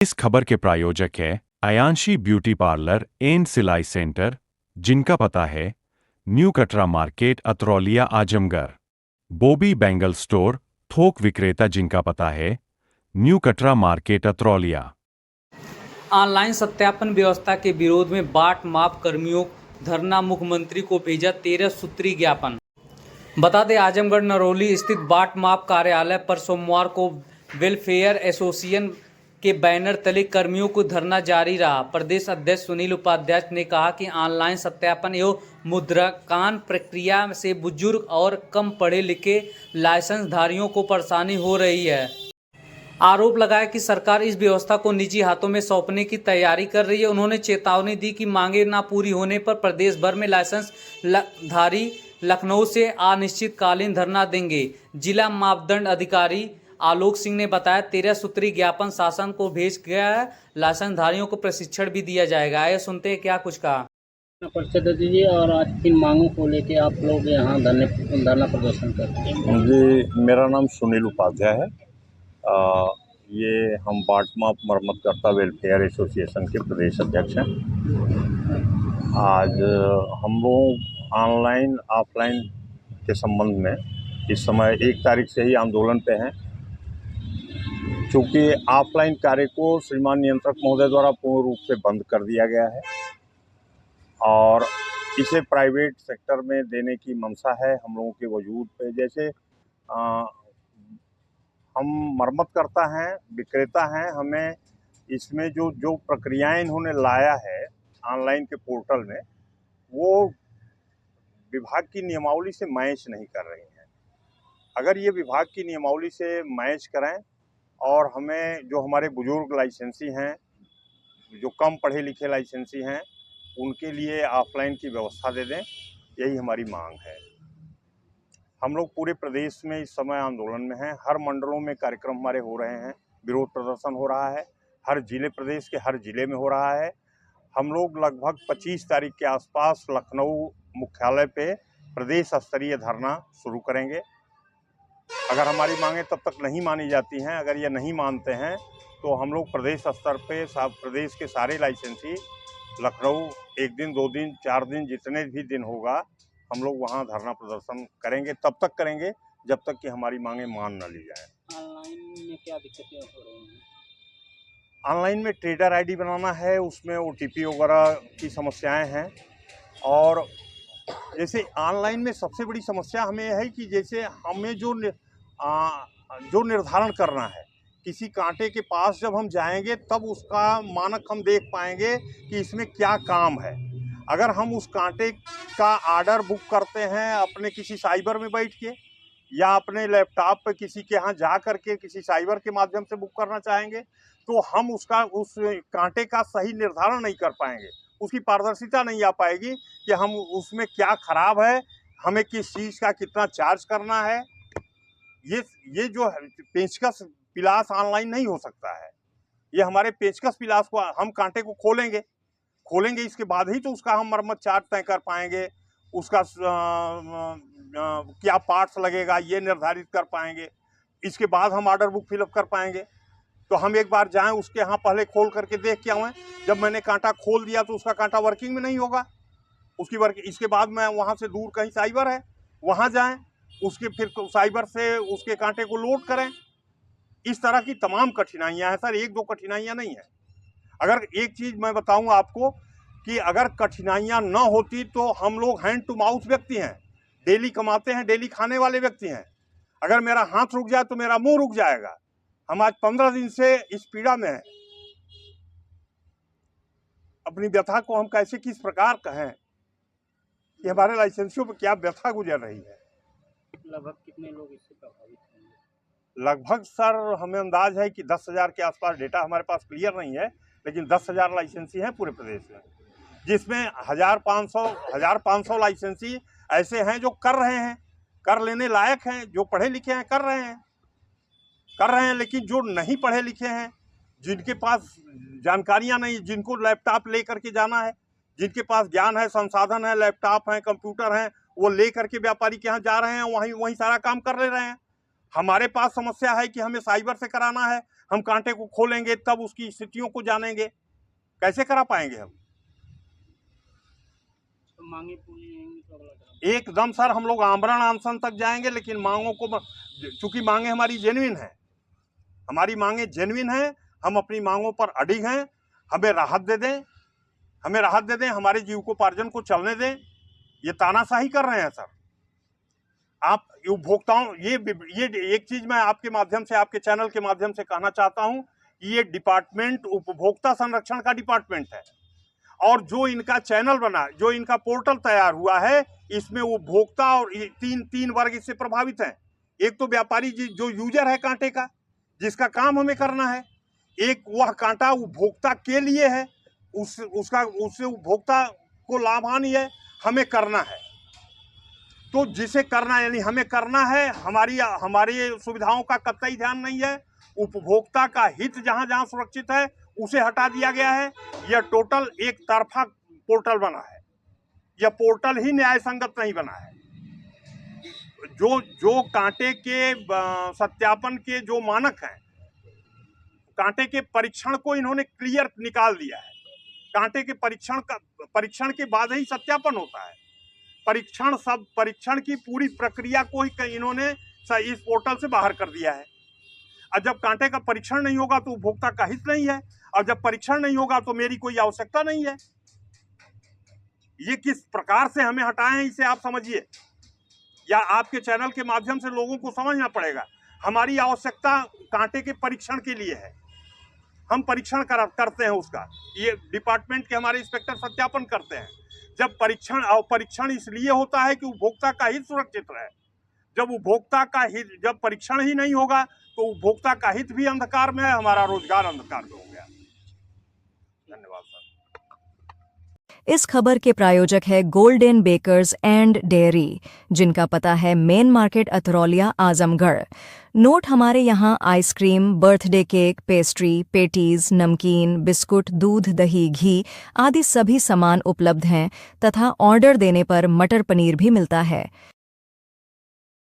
इस खबर के प्रायोजक है आयांशी ब्यूटी पार्लर एंड सिलाई सेंटर, जिनका पता है new Katra market, Atraulia, Azamgarh. Bobby bangle store, थोक विक्रेता, जिनका पता है new Katra market, Atraulia. Online सत्यापन व्यवस्था के विरोध में बाट माप कर्मियों धरना, मुख्यमंत्री को भेजा 13 सूत्री ज्ञापन। बता दें, आजमगढ़ नरौली स्थित बाट माप कार्यालय पर सोमवार को वेलफेयर एसोसिएशन के बैनर तले कर्मियों को धरना जारी रहा। प्रदेश अध्यक्ष सुनील उपाध्याय ने कहा कि ऑनलाइन सत्यापन एवं मुद्रांकन प्रक्रिया से बुजुर्ग और कम पढ़े लिखे लाइसेंसधारियों को परेशानी हो रही है। आरोप लगाया कि सरकार इस व्यवस्था को निजी हाथों में सौंपने की तैयारी कर रही है। उन्होंने चेतावनी दी कि मांगे न पूरी होने पर प्रदेश भर में लाइसेंस धारी लखनऊ से अनिश्चितकालीन धरना देंगे। जिला मापदंड अधिकारी आलोक सिंह ने बताया, 13 सूत्री ज्ञापन शासन को भेज गया है। लाइसेंसधारियों को प्रशिक्षण भी दिया जाएगा। आइए सुनते हैं क्या कुछ कहा। परिचय दे दीजिए और आज किन मांगों को लेके आप लोग यहाँ धरना प्रदर्शन करते हैं? जी, मेरा नाम सुनील उपाध्याय है। ये हम बाट माप मरम्मतकर्ता वेलफेयर एसोसिएशन के प्रदेश अध्यक्ष हैं। आज हम लोग ऑनलाइन ऑफलाइन के संबंध में इस समय 1 तारीख से ही आंदोलन पे हैं। चूँकि ऑफलाइन कार्य को श्रीमान नियंत्रक महोदय द्वारा पूर्ण रूप से बंद कर दिया गया है और इसे प्राइवेट सेक्टर में देने की मंशा है हम लोगों के वजूद पे। जैसे हम मरम्मतकर्ता हैं, विक्रेता हैं, हमें इसमें जो प्रक्रियाएं इन्होंने लाया है ऑनलाइन के पोर्टल में, वो विभाग की नियमावली से मैच नहीं कर रही हैं। अगर ये विभाग की नियमावली से मैच करें और हमें जो हमारे बुजुर्ग लाइसेंसी हैं, जो कम पढ़े लिखे लाइसेंसी हैं, उनके लिए ऑफलाइन की व्यवस्था दे दें, यही हमारी मांग है। हम लोग पूरे प्रदेश में इस समय आंदोलन में हैं। हर मंडलों में कार्यक्रम हमारे हो रहे हैं, विरोध प्रदर्शन हो रहा है, हर जिले, प्रदेश के हर जिले में हो रहा है। हम लोग लगभग 25 तारीख के आसपास लखनऊ मुख्यालय पे प्रदेश स्तरीय धरना शुरू करेंगे। अगर हमारी मांगें तब तक नहीं मानी जाती हैं, अगर ये नहीं मानते हैं, तो हम लोग प्रदेश स्तर पे प्रदेश के सारे लाइसेंसी लखनऊ 1 दिन, 2 दिन, 4 दिन, जितने भी दिन होगा, हम लोग वहाँ धरना प्रदर्शन करेंगे। तब तक करेंगे जब तक कि हमारी मांगें मान न ली जाए। ऑनलाइन में क्या दिक्कतें हो रही हैं? ऑनलाइन में ट्रेडर आईडी बनाना है, उसमें ओटीपी वगैरह की समस्याएं हैं। और जैसे ऑनलाइन में सबसे बड़ी समस्या हमें है कि जैसे हमें जो निर्धारण करना है, किसी कांटे के पास जब हम जाएंगे तब उसका मानक हम देख पाएंगे कि इसमें क्या काम है। अगर हम उस कांटे का ऑर्डर बुक करते हैं अपने किसी साइबर में बैठ के या अपने लैपटॉप पे किसी के यहाँ जा करके किसी साइबर के माध्यम से बुक करना चाहेंगे, तो हम उस कांटे का सही निर्धारण नहीं कर पाएंगे, उसकी पारदर्शिता नहीं आ पाएगी कि हम उसमें क्या खराब है, हमें किस चीज़ का कितना चार्ज करना है। ये जो पेचकस पिलास ऑनलाइन नहीं हो सकता है। ये हमारे पेचकस पिलास को हम कांटे को खोलेंगे इसके बाद ही तो उसका हम मरम्मत चार्ज तय कर पाएंगे, उसका क्या पार्ट्स लगेगा ये निर्धारित कर पाएंगे, इसके बाद हम ऑर्डर बुक फिलअप कर पाएंगे। तो हम एक बार जाएं उसके यहाँ पहले खोल करके देख के आएँ। जब मैंने कांटा खोल दिया तो उसका कांटा वर्किंग में नहीं होगा, इसके बाद मैं वहाँ से दूर कहीं साइबर है वहाँ जाएँ, उसके फिर साइबर से उसके कांटे को लोड करें। इस तरह की तमाम कठिनाइयाँ हैं सर, 1-2 कठिनाइयाँ नहीं हैं। अगर एक चीज़ मैं बताऊं आपको कि अगर कठिनाइयां न होती तो हम लोग हैंड टू माउथ व्यक्ति हैं, डेली कमाते हैं, डेली खाने वाले व्यक्ति हैं। अगर मेरा हाथ रुक जाए तो मेरा मुंह रुक जाएगा। हम आज 15 दिन से इस पीड़ा में हैं। अपनी व्यथा को हम कैसे, किस प्रकार कहें कि हमारे लाइसेंसियों पर क्या व्यथा गुजर रही है। लगभग कितने लोग इससे प्रभावित होंगे? लगभग सर हमें अंदाज है कि 10,000 के आसपास, डेटा हमारे पास क्लियर नहीं है, लेकिन 10,000 लाइसेंसी हैं पूरे प्रदेश में, जिसमें 1,500 लाइसेंसी ऐसे हैं जो कर रहे हैं, कर लेने लायक हैं, जो पढ़े लिखे हैं कर रहे हैं। लेकिन जो नहीं पढ़े लिखे हैं, जिनके पास जानकारियां नहीं, जिनको लैपटॉप ले करके जाना है, जिनके पास ज्ञान है, संसाधन है, लैपटॉप है, कंप्यूटर है, वो ले करके व्यापारी के यहाँ जा रहे हैं, वहीं सारा काम कर ले रहे हैं। हमारे पास समस्या है कि हमें साइबर से कराना है, हम कांटे को खोलेंगे तब उसकी स्थितियों को जानेंगे, कैसे करा पाएंगे हम? तो मांगे पूरी नहीं तो अगला कदम। एकदम सर, हम लोग आमरण अनशन तक जाएंगे, लेकिन मांगों को, चूंकि मांगे हमारी जेन्युइन है, हमारी मांगे जेन्युइन है, हम अपनी मांगों पर अडिग हैं। हमें राहत दे दें, हमें राहत दे दें, हमारे जीविकोपार्जन को चलने दें। ये तानाशाही कर रहे हैं सर आप उपभोक्ताओं। ये एक चीज मैं आपके माध्यम से, आपके चैनल के माध्यम से कहना चाहता हूं कि ये डिपार्टमेंट उपभोक्ता संरक्षण का डिपार्टमेंट है, और जो इनका चैनल बना, जो इनका पोर्टल तैयार हुआ है, इसमें उपभोक्ता और तीन वर्ग इससे प्रभावित हैं। एक तो व्यापारी जो यूजर है कांटे का, जिसका काम हमें करना है। एक वह कांटा उपभोक्ता के लिए है, उससे उपभोक्ता को लाभ हानि है, हमें करना है। तो जिसे करना है, यानी हमें करना है, हमारी सुविधाओं का कतई ध्यान नहीं है। उपभोक्ता का हित जहां जहां सुरक्षित है उसे हटा दिया गया है। यह टोटल एक तरफा पोर्टल बना है, यह पोर्टल ही न्याय संगत नहीं बना है। जो कांटे के सत्यापन के जो मानक हैं, कांटे के परीक्षण को इन्होंने क्लियर निकाल दिया है। कांटे के परीक्षण के बाद ही सत्यापन होता है। परीक्षण की पूरी प्रक्रिया को ही इन्होंने इस पोर्टल से बाहर कर दिया है। और जब कांटे का परीक्षण नहीं होगा तो उपभोक्ता का हित नहीं है, और जब परीक्षण नहीं होगा तो मेरी कोई आवश्यकता नहीं है। ये किस प्रकार से हमें हटाए हैं, इसे आप समझिए, या आपके चैनल के माध्यम से लोगों को समझना पड़ेगा। हमारी आवश्यकता कांटे के परीक्षण के लिए है, हम परीक्षण करते हैं उसका। ये डिपार्टमेंट के हमारे इंस्पेक्टर सत्यापन करते हैं। जब परीक्षण इसलिए होता है कि उपभोक्ता का हित सुरक्षित रहे। जब परीक्षण ही नहीं होगा तो उपभोक्ता का हित भी अंधकार में है, हमारा रोजगार अंधकार में हो गया। धन्यवाद सर। इस खबर के प्रायोजक है गोल्डन बेकर्स एंड डेयरी, जिनका पता है main market Atraulia Azamgarh. Note हमारे यहाँ ice cream, birthday cake, pastry, patties, नमकीन, बिस्कुट, दूध, दही, घी आदि सभी सामान उपलब्ध हैं तथा ऑर्डर देने पर मटर पनीर भी मिलता है।